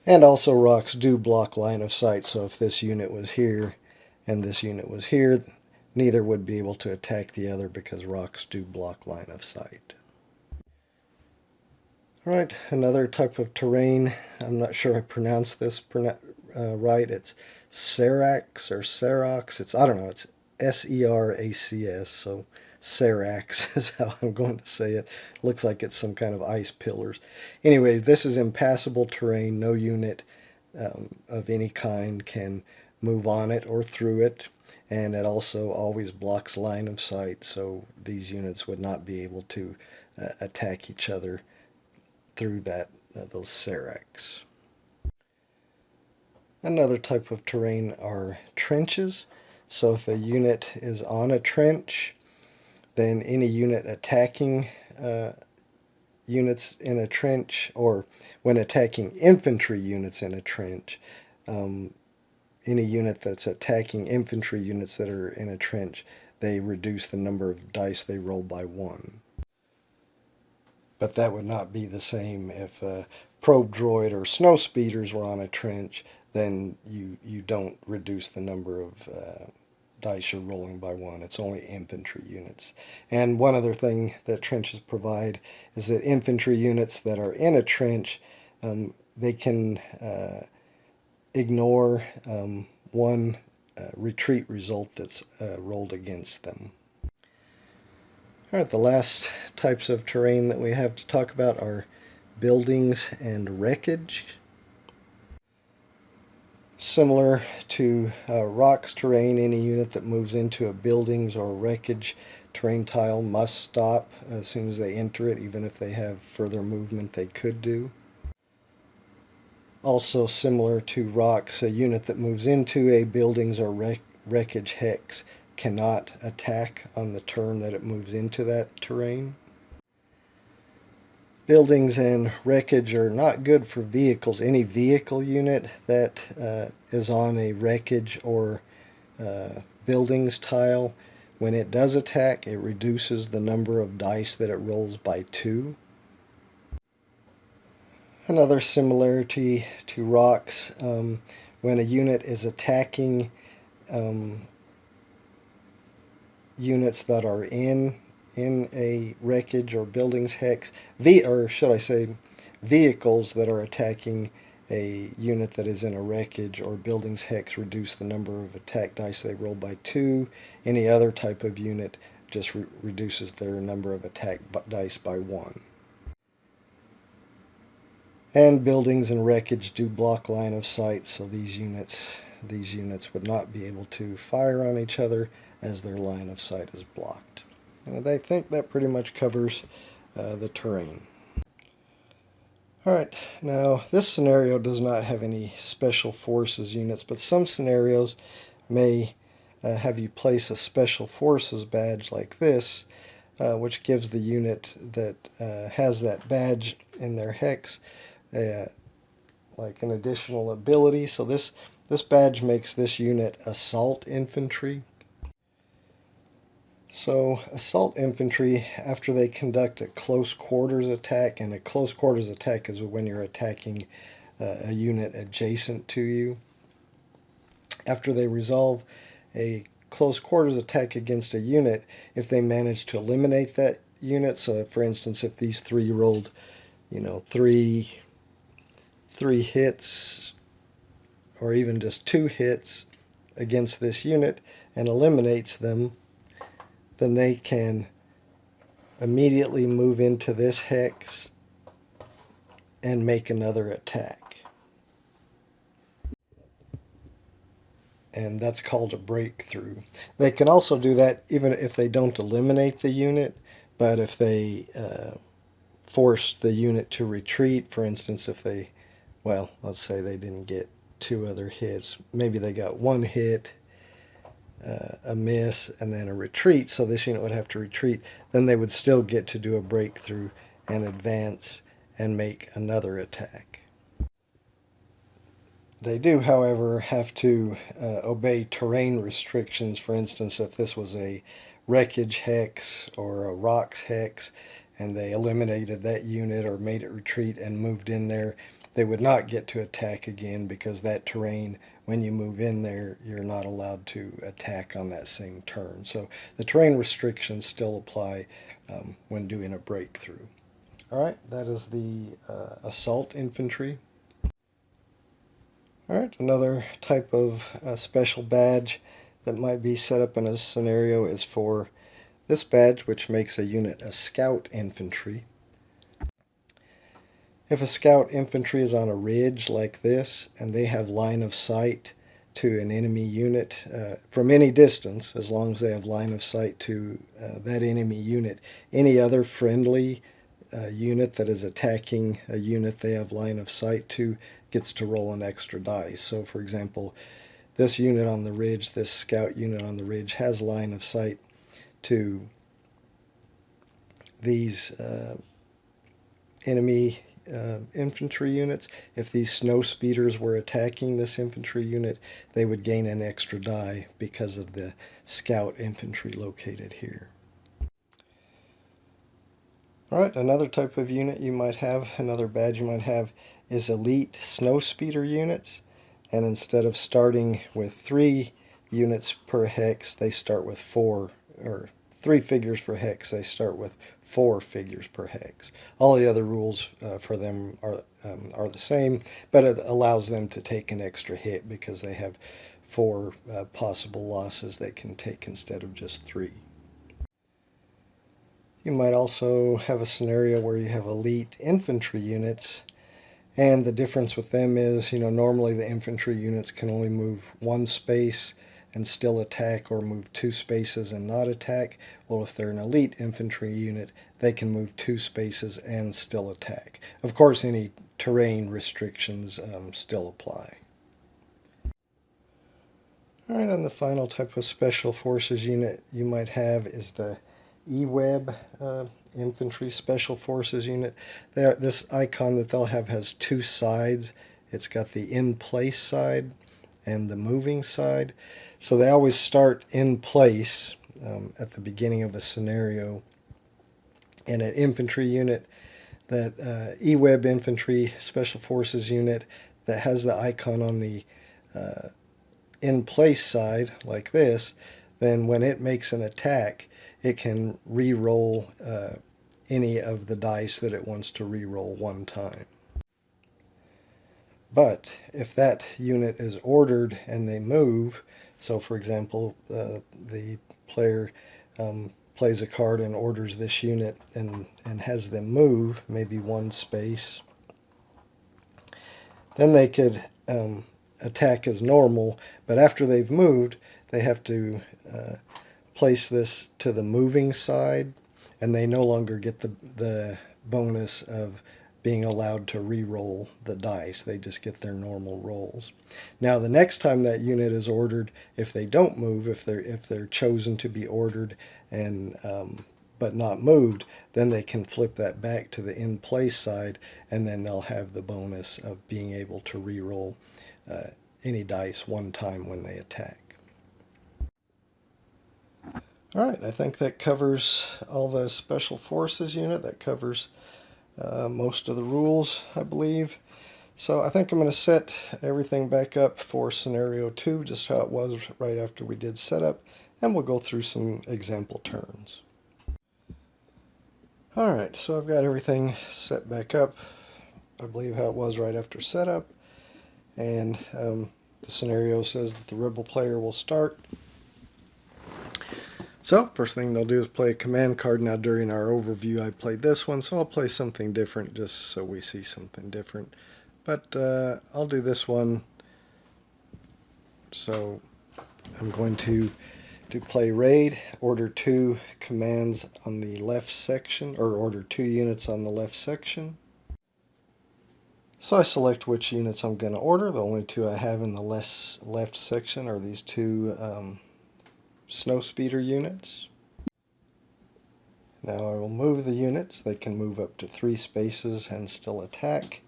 And also rocks do block line of sight, so if this unit was here and this unit was here, neither would be able to attack the other because rocks do block line of sight. Alright, another type of terrain, I'm not sure I pronounced this right, it's Seracs or Serox, I don't know, it's S-E-R-A-C-S, so Seracs is how I'm going to say it. Looks like it's some kind of ice pillars. Anyway, this is impassable terrain. No unit of any kind can move on it or through it. And it also always blocks line of sight, so these units would not be able to attack each other through those Seracs. Another type of terrain are trenches. So if a unit is on a trench, then any unit attacking units in a trench, or when attacking infantry units in a trench, any unit that's attacking infantry units that are in a trench, they reduce the number of dice they roll by 1. But that would not be the same if a probe droid or snow speeders were on a trench. Then you don't reduce the number of dice you're rolling by 1. It's only infantry units. And one other thing that trenches provide is that infantry units that are in a trench, they can ignore one retreat result that's rolled against them. Alright, the last types of terrain that we have to talk about are buildings and wreckage. Similar to rocks terrain, any unit that moves into a buildings or wreckage terrain tile must stop as soon as they enter it, even if they have further movement they could do. Also similar to rocks, a unit that moves into a buildings or wreckage hex cannot attack on the turn that it moves into that terrain. Buildings and wreckage are not good for vehicles. Any vehicle unit that is on a wreckage or buildings tile, when it does attack, it reduces the number of dice that it rolls by 2. Another similarity to rocks, when a unit is attacking units that are in a wreckage or buildings hex, or should I say vehicles that are attacking a unit that is in a wreckage or buildings hex, reduce the number of attack dice they roll by 2. Any other type of unit just reduces their number of attack dice by 1. And buildings and wreckage do block line of sight, so these units would not be able to fire on each other as their line of sight is blocked. And I think that pretty much covers the terrain. Alright, now this scenario does not have any special forces units, but some scenarios may have you place a special forces badge like this, which gives the unit that has that badge in their hex like an additional ability. So this badge makes this unit assault infantry. So assault infantry, after they conduct a close quarters attack, and a close quarters attack is when you're attacking a unit adjacent to you. After they resolve a close quarters attack against a unit, if they manage to eliminate that unit, so for instance if these 3 rolled, three hits or even just 2 hits against this unit and eliminates them, then they can immediately move into this hex and make another attack. And that's called a breakthrough. They can also do that even if they don't eliminate the unit, but if they force the unit to retreat, for instance, if they, well, let's say they didn't get 2 other hits, maybe they got 1 hit, a miss, and then a retreat, so this unit would have to retreat, then they would still get to do a breakthrough and advance and make another attack. They do, however, have to obey terrain restrictions. For instance, if this was a wreckage hex or a rocks hex and they eliminated that unit or made it retreat and moved in there, they would not get to attack again, because that terrain, when you move in there, you're not allowed to attack on that same turn. So the terrain restrictions still apply when doing a breakthrough. All right, that is the assault infantry. All right, another type of special badge that might be set up in a scenario is for this badge, which makes a unit a scout infantry. If a scout infantry is on a ridge like this and they have line of sight to an enemy unit from any distance, as long as they have line of sight to that enemy unit, any other friendly unit that is attacking a unit they have line of sight to gets to roll an extra dice. So for example, this unit on the ridge, this scout unit on the ridge, has line of sight to these enemy infantry units. If these snow speeders were attacking this infantry unit, they would gain an extra die because of the scout infantry located here. Alright, another type of unit you might have, another badge you might have, is elite snow speeder units. And instead of starting with 3 units per hex, they start with 4, or 3 figures per hex, they start with 4 figures per hex. All the other rules for them are the same, but it allows them to take an extra hit because they have 4 possible losses they can take instead of just 3. You might also have a scenario where you have elite infantry units, and the difference with them is, normally the infantry units can only move 1 space and still attack, or move 2 spaces and not attack. Well, if they're an elite infantry unit, they can move 2 spaces and still attack. Of course, any terrain restrictions still apply. Alright, and the final type of Special Forces unit you might have is the EWEB Infantry Special Forces unit. This icon that they'll have has two sides. It's got the in place side and the moving side. So they always start in place at the beginning of a scenario. And an infantry unit, that EWEB Infantry Special Forces unit that has the icon on the in place side like this, then when it makes an attack, it can re-roll any of the dice that it wants to re-roll one time. But if that unit is ordered and they move, so for example, the player plays a card and orders this unit and has them move maybe one space, then they could attack as normal, but after they've moved, they have to place this to the moving side, and they no longer get the bonus of being allowed to re-roll the dice. They just get their normal rolls. Now, the next time that unit is ordered, if they don't move, if they're chosen to be ordered and but not moved, then they can flip that back to the in place side, and then they'll have the bonus of being able to re-roll any dice one time when they attack. Alright, I think that covers all the Special Forces unit. That covers most of the rules, I believe. So I think I'm going to set everything back up for Scenario 2, just how it was right after we did setup, and we'll go through some example turns. Alright, so I've got everything set back up, I believe how it was right after setup, and the scenario says that the rebel player will start. So first thing they'll do is play a command card. Now during our overview I played this one, so I'll play something different just so we see something different. But I'll do this one. So I'm going to play raid, order 2 commands on the left section, or order 2 units on the left section. So I select which units I'm going to order. The only 2 I have in the left section are these 2 snow speeder units. Now I will move the units. They can move up to 3 spaces and still attack.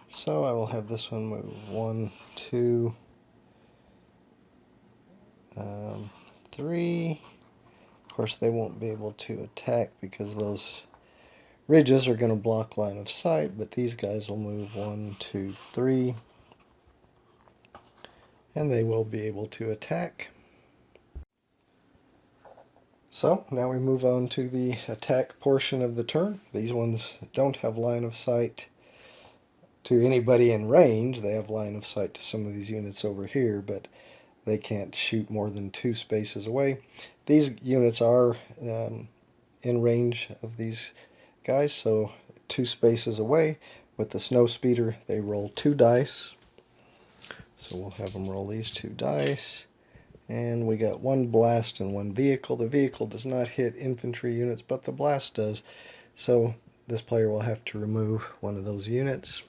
So I will have this one move 1, 2, 3. Of course they won't be able to attack because those ridges are going to block line of sight, but these guys will move 1, 2, 3, and they will be able to attack. So now we move on to the attack portion of the turn. These ones don't have line of sight to anybody in range. They have line of sight to some of these units over here, but they can't shoot more than 2 spaces away. These units are in range of these guys, so 2 spaces away. With the snow speeder, they roll 2 dice. So we'll have them roll these 2 dice. And we got 1 blast and 1 vehicle. The vehicle does not hit infantry units, but the blast does. So this player will have to remove one of those units.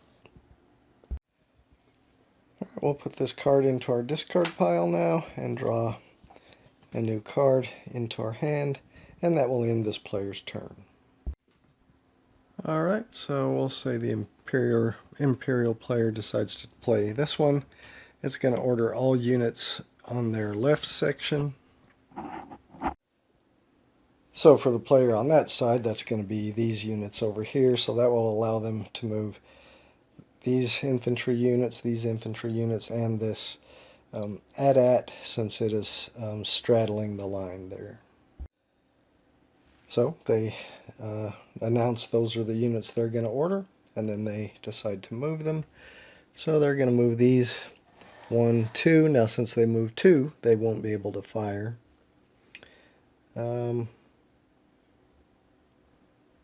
Right, we'll put this card into our discard pile now and draw a new card into our hand, and that will end this player's turn. Alright, so we'll say the Imperial player decides to play this one. It's going to order all units on their left section. So for the player on that side, that's going to be these units over here, so that will allow them to move these infantry units, and this AT-AT, since it is straddling the line there. So they announce those are the units they're going to order, and then they decide to move them. So they're going to move these 1, 2. Now since they move 2, they won't be able to fire.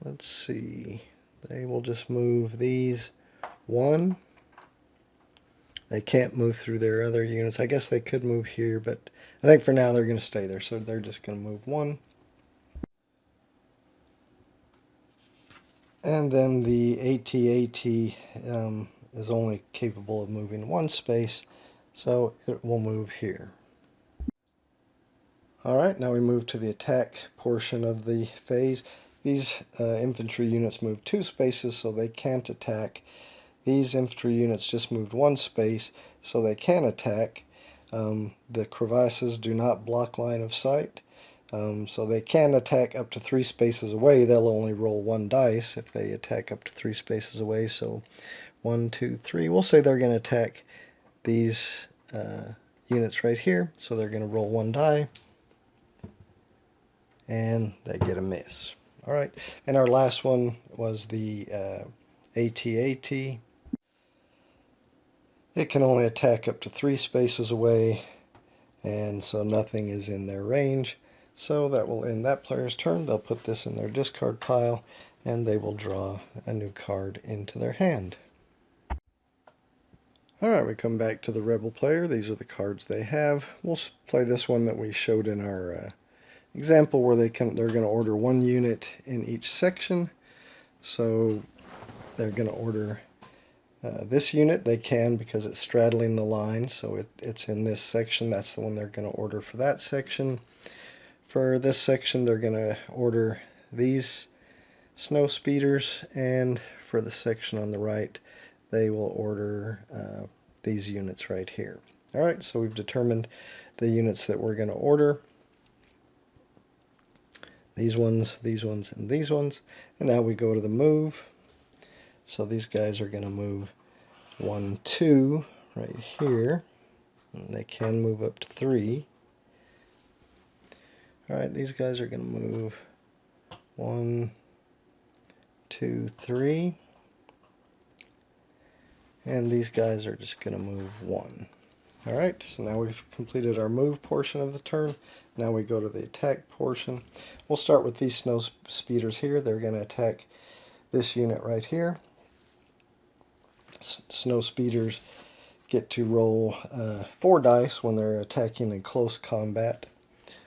Let's see. They will just move these 1. They can't move through their other units. I guess they could move here, but I think for now they're going to stay there. So they're just going to move 1. And then the AT-AT is only capable of moving 1 space, so it will move here. Alright, now we move to the attack portion of the phase. These infantry units move 2 spaces, so they can't attack. These infantry units just moved 1 space, so they can attack. The crevasses do not block line of sight, so they can attack up to 3 spaces away. They'll only roll 1 dice if they attack up to 3 spaces away. So 1, 2, 3. We'll say they're going to attack these units right here, so they're going to roll 1 die. And they get a miss. Alright, and our last one was the AT-AT. It can only attack up to 3 spaces away, and so nothing is in their range. So that will end that player's turn. They'll put this in their discard pile, and they will draw a new card into their hand. Alright, we come back to the Rebel player. These are the cards they have. We'll play this one that we showed in our example where they're going to order 1 unit in each section. So they're going to order this unit. They can because it's straddling the line, so it's in this section. That's the one they're going to order for that section. For this section, they're going to order these snow speeders, and for the section on the right, they will order these units right here. Alright, so we've determined the units that we're going to order. These ones, and these ones. And now we go to the move. So these guys are going to move 1, 2 right here. And they can move up to 3. Alright, these guys are going to move 1, 2, 3. And these guys are just going to move 1. Alright, so now we've completed our move portion of the turn. Now we go to the attack portion. We'll start with these snow speeders here. They're going to attack this unit right here. Snow speeders get to roll 4 dice when they're attacking in close combat.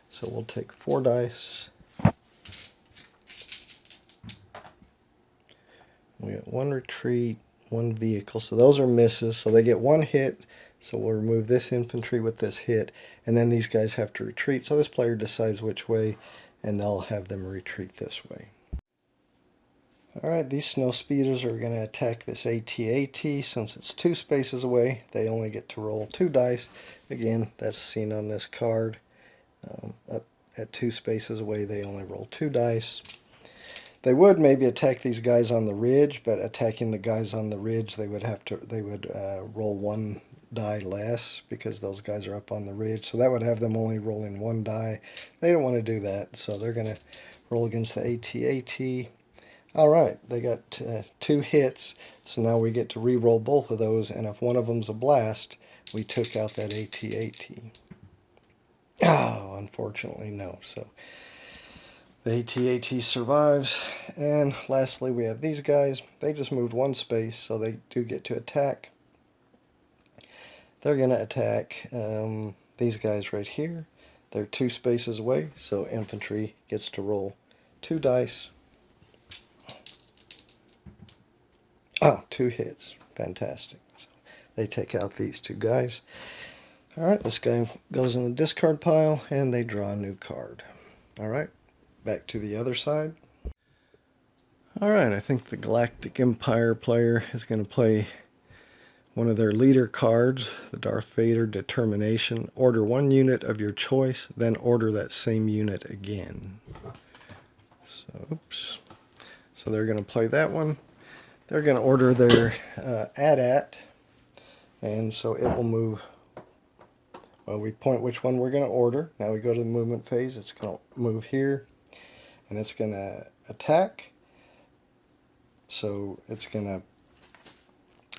So we'll take 4 dice. We got 1 retreat, 1 vehicle. So those are misses. So they get 1 hit. So we'll remove this infantry with this hit, and then these guys have to retreat. So this player decides which way, and they'll have them retreat this way. Alright, these snow speeders are going to attack this AT-AT. Since it's 2 spaces away, they only get to roll 2 dice. Again, that's seen on this card. Up at 2 spaces away, they only roll 2 dice. They would maybe attack these guys on the ridge, but attacking the guys on the ridge, they would roll 1 die less because those guys are up on the ridge. So that would have them only rolling 1 die. They don't want to do that, so they're going to roll against the AT-AT. Alright, they got 2 hits, so now we get to re-roll both of those, and if one of them's a blast, we took out that AT-AT. Oh, unfortunately no. So the AT-AT survives. And lastly, we have these guys. They just moved 1 space, so they do get to attack. They're going to attack these guys right here. They're 2 spaces away, so infantry gets to roll 2 dice. Oh, 2 hits. Fantastic. So they take out these 2 guys. Alright, this guy goes in the discard pile, and they draw a new card. Alright, back to the other side. Alright, I think the Galactic Empire player is going to play one of their leader cards, the Darth Vader Determination. Order 1 unit of your choice, then order that same unit again. So, oops. So they're going to play that one. They're going to order their AT-AT, and so it will move. Well, we point which one we're going to order. Now we go to the movement phase. It's going to move here, and it's going to attack. So it's going to,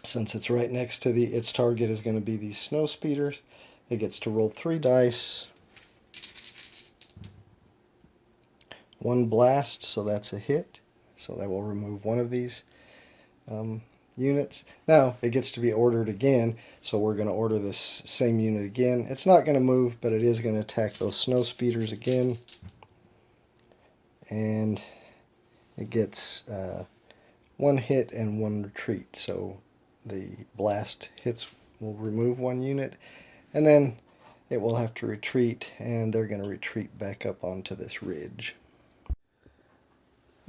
since it's right next to its target is going to be these snow speeders, it gets to roll 3 dice. 1 blast, so that's a hit. So that will remove one of these units. Now it gets to be ordered again, so we're going to order this same unit again. It's not going to move, but it is going to attack those snow speeders again. And it gets 1 hit and 1 retreat. So the blast hits will remove 1 unit. And then it will have to retreat, and they're going to retreat back up onto this ridge.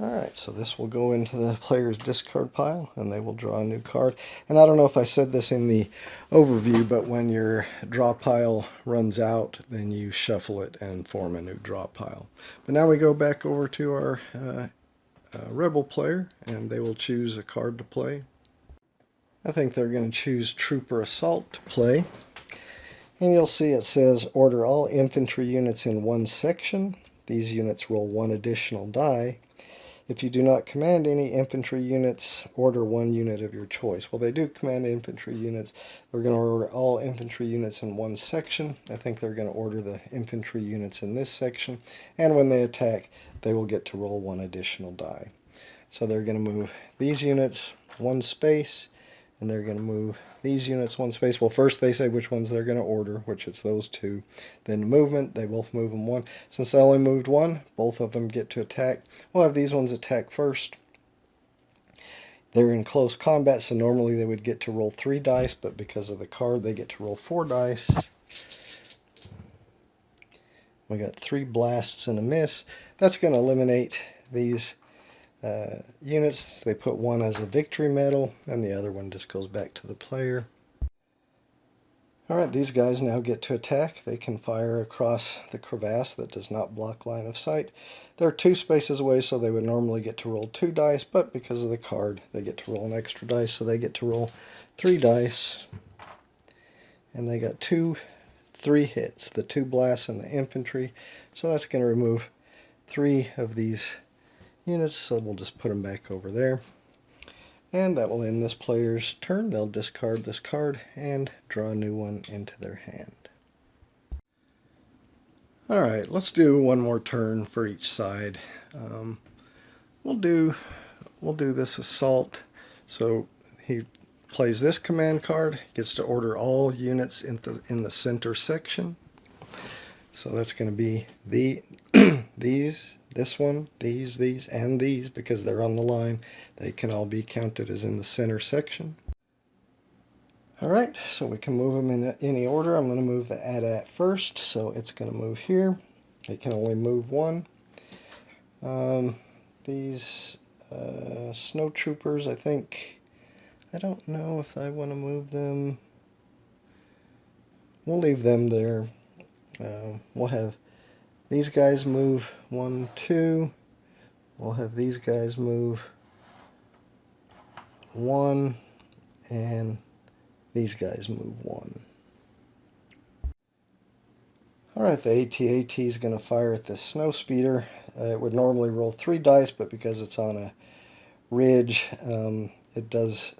Alright, so this will go into the player's discard pile, and they will draw a new card. And I don't know if I said this in the overview, but when your draw pile runs out, then you shuffle it and form a new draw pile. But now we go back over to our Rebel player, and they will choose a card to play. I think they're going to choose Trooper Assault to play. And you'll see it says, order all infantry units in one section. These units roll one additional die. If you do not command any infantry units, order one unit of your choice. Well, they do command infantry units. They're going to order all infantry units in one section. I think they're going to order the infantry units in this section. And when they attack, they will get to roll one additional die. So they're going to move these units one space, and they're going to move these units one space. Well, first they say which ones they're going to order, which it's those two. Then movement, they both move them one. Since they only moved one, both of them get to attack. We'll have these ones attack first. They're in close combat, so normally they would get to roll 3 dice, but because of the card, they get to roll 4 dice. We got 3 blasts and a miss. That's going to eliminate these units. They put one as a victory medal, and the other one just goes back to the player. Alright, these guys now get to attack. They can fire across the crevasse that does not block line of sight. They're 2 spaces away, so they would normally get to roll 2 dice, but because of the card, they get to roll an extra dice, so they get to roll 3 dice. And they got 3 hits, the 2 blasts and the infantry, so that's going to remove 3 of these units, so we'll just put them back over there. And that will end this player's turn. They'll discard this card and draw a new one into their hand. Alright, let's do one more turn for each side. We'll do this assault. So he plays this command card, gets to order all units in the center section. So that's going to be these, this one, these, and these, because they're on the line. They can all be counted as in the center section. Alright, so we can move them in any order. I'm going to move the AT-AT first, so it's going to move here. It can only move one. These snow troopers, I don't know if I want to move them. We'll leave them there. We'll have these guys move 1, 2. We'll have these guys move 1, and these guys move 1. Alright, the AT-AT is going to fire at this snow speeder. It would normally roll 3 dice, but because it's on a ridge, it does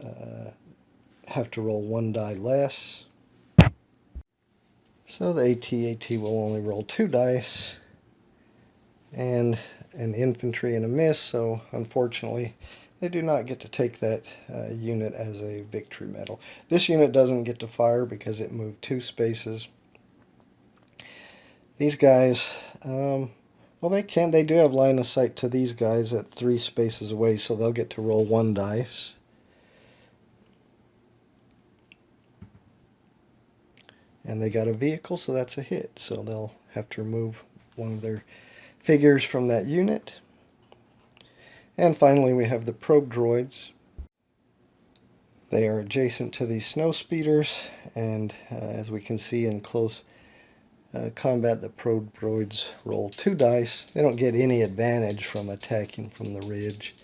have to roll 1 die less. So the AT-AT will only roll 2 dice, and an infantry and a miss, so unfortunately they do not get to take that unit as a victory medal. This unit doesn't get to fire because it moved 2 spaces. These guys, well, they do have line of sight to these guys at 3 spaces away, so they'll get to roll 1 dice. And they got a vehicle, so that's a hit. So they'll have to remove one of their figures from that unit. And finally we have the probe droids. They are adjacent to these snow speeders, and as we can see in close combat, the probe droids roll 2 dice. They don't get any advantage from attacking from the ridge.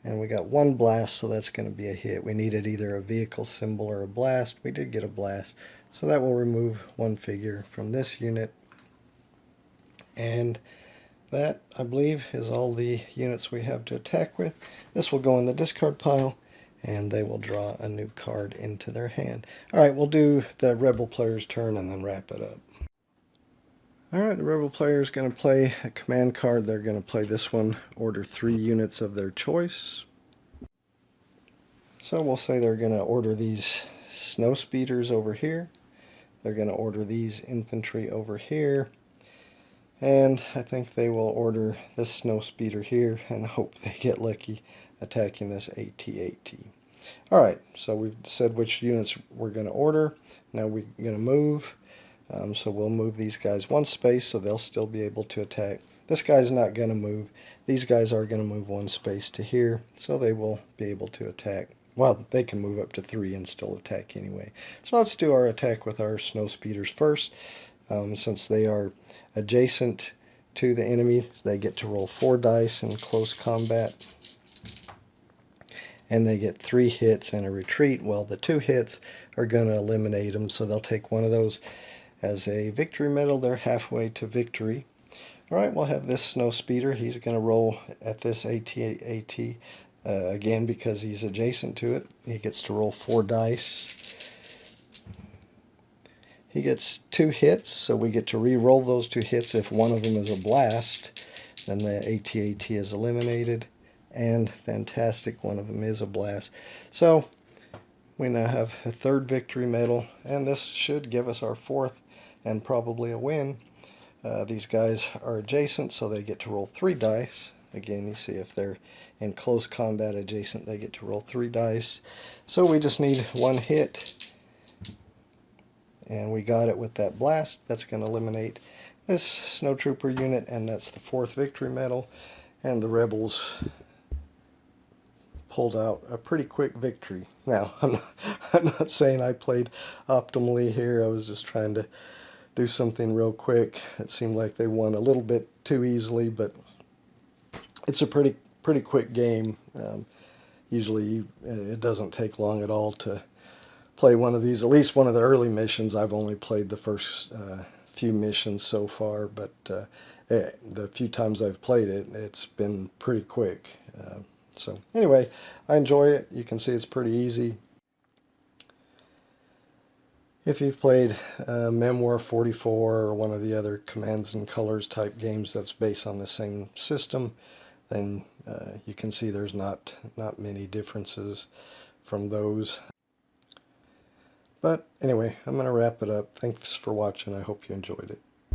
And we got 1 blast, so that's going to be a hit. We needed either a vehicle symbol or a blast. We did get a blast, so that will remove 1 figure from this unit. And that, I believe, is all the units we have to attack with. This will go in the discard pile, and they will draw a new card into their hand. Alright, we'll do the Rebel player's turn and then wrap it up. Alright, the Rebel player is going to play a command card. They're going to play this one, order 3 units of their choice. So we'll say they're going to order these snow speeders over here. They're going to order these infantry over here. And I think they will order this snow speeder here and hope they get lucky attacking this AT-AT. Alright, so we've said which units we're going to order. Now we're going to move. So we'll move these guys one space so they'll still be able to attack. This guy's not going to move. These guys are going to move one space to here, so they will be able to attack. Well, they can move up to 3 and still attack anyway. So let's do our attack with our snow speeders first. Since they are adjacent to the enemy, they get to roll 4 dice in close combat. And they get 3 hits and a retreat. Well, the 2 hits are going to eliminate them, so they'll take one of those as a victory medal. They're halfway to victory. Alright, we'll have this snow speeder. He's going to roll at this AT-AT again because he's adjacent to it. He gets to roll 4 dice. He gets 2 hits, so we get to re-roll those 2 hits. If one of them is a blast, then the AT-AT is eliminated. And fantastic, one of them is a blast. So we now have a 3rd victory medal, and this should give us our 4th and probably a win. These guys are adjacent, so they get to roll 3 dice. Again, you see if they're in close combat adjacent, they get to roll 3 dice. So we just need 1 hit, and we got it with that blast. That's going to eliminate this snow trooper unit, and that's the 4th victory medal. And the rebels pulled out a pretty quick victory. Now, I'm not saying I played optimally here. I was just trying to do something real quick. It seemed like they won a little bit too easily, but it's a pretty quick game. Usually it doesn't take long at all to play one of these. At least one of the early missions. I've only played the first few missions so far, but the few times I've played it, it's been pretty quick. So anyway, I enjoy it. You can see it's pretty easy. If you've played Memoir 44 or one of the other Commands and Colors type games that's based on the same system, then you can see there's not many differences from those. But anyway, I'm going to wrap it up. Thanks for watching. I hope you enjoyed it.